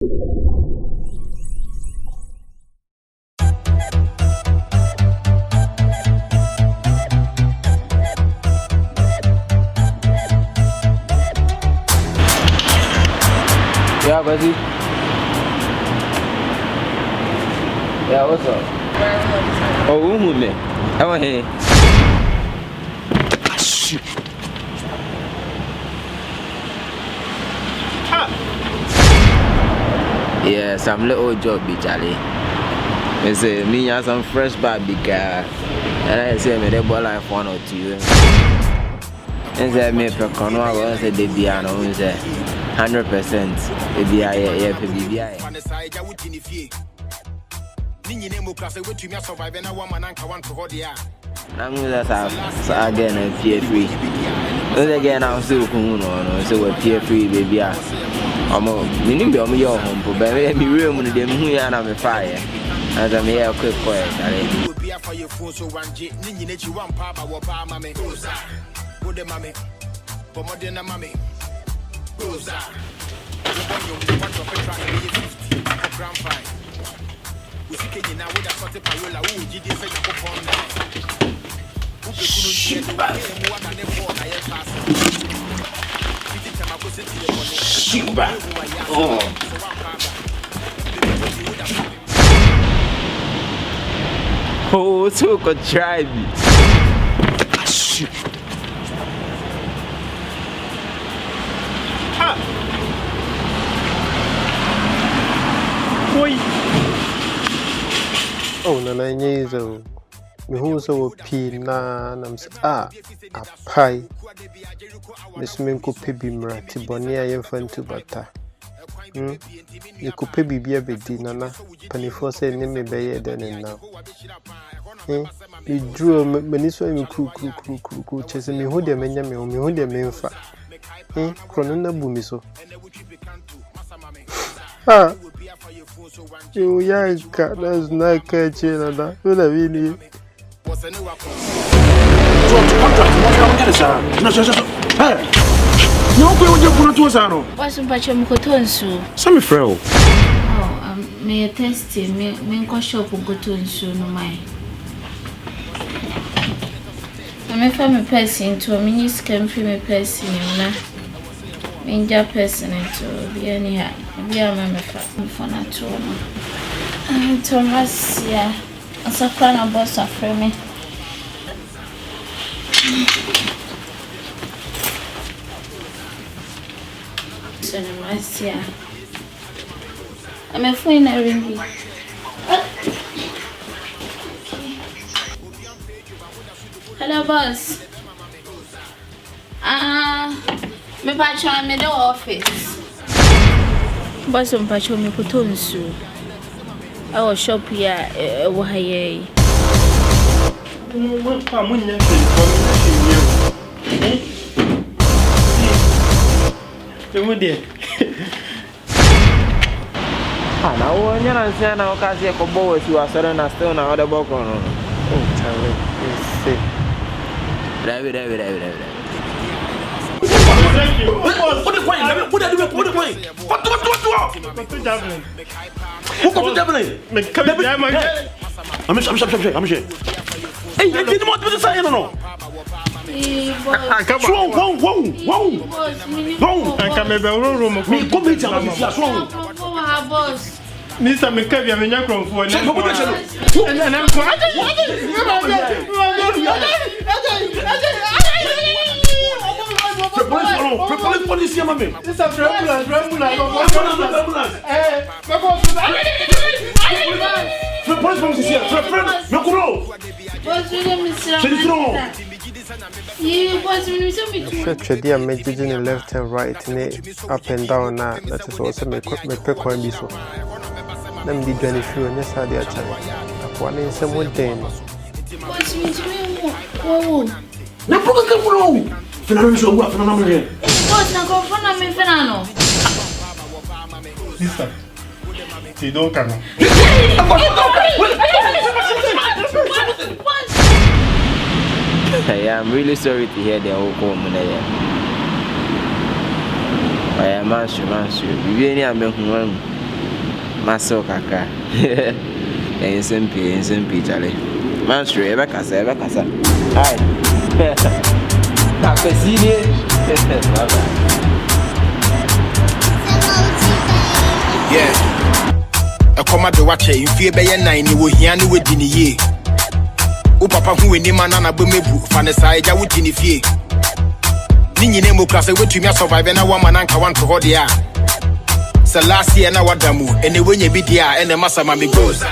Yeah, buddy. Yeah, what's up? Oh, who me? How are you? Shit. Yeah, some little job, Charlie. They say me have some fresh barbie car, and I say me they bought like 1 or 2. And say me per corner, I say they be an own say 100%. They be a PBI. I'm just again a peer free. Again, I'm still cool, so we're peer free, baby. I'm a minimum of your home, but baby, room with them who are on the fire. As I'm here, quick quiet. I will be for your phone, so one jet, Ninja, one papa, Wapa, Mammy, Rosa, Wood, Mammy, Pomodina, Mammy, Rosa. Shiba. Oh. Oh, so could try me. Oh, na nyezo. Mihuzo pina namsi a pai. Mismenko pebi mrati bonia yemfantu bata. Yeko pebi bia bedi nana. Panifo se neme beye dene now. You drew meniso mi kru chese mi hode menya mi hode memfa. Kronona bumiso. Ah. You yanka, that's not catching that. What I mean, what's a batch of Mukotonsu? Some frail. Oh, may I test him? May go shop and go to Nsu no my. I'm a family person to a mini scam from a person in India person to be any be a member for natural. Thomas, yeah, as a crown of boss of me. So, yeah, I'm a friend. I ring. Hello, boss. Me patron me the office. Boss on patron me kutonsu. I was shop here. Wahaye. Now, when you're not saying how can you come boys you are certain as still now the balcony. oh, Charlie, it's sick. David. What the point? What are you doing? I'm sure. Hey, you didn't want to say no. Mr. McCabe, I'm in your room for Actually, I'm making left and right, up and down. That is also my pick one before. Let me do any few and yes, I did. One in some one day. No problem. Fernando show up from America. What's not going on, me, Fernando? Sister, you don't come. I'm really sorry to hear the whole comment. I am sure. You really are making one. Maso kaka. SMP Charlie. Master, ebe kasa. Hi. Na pesini. Yeah. A comma to watch you fear by 9 you will hear no with in ye. O papa who in manana bumebu, Fanasai, I would in the fee. Nini name class, I went to me survive and a woman and want to hold the air. So last year, now what damu, and the winning BDR and the massa mammy goes.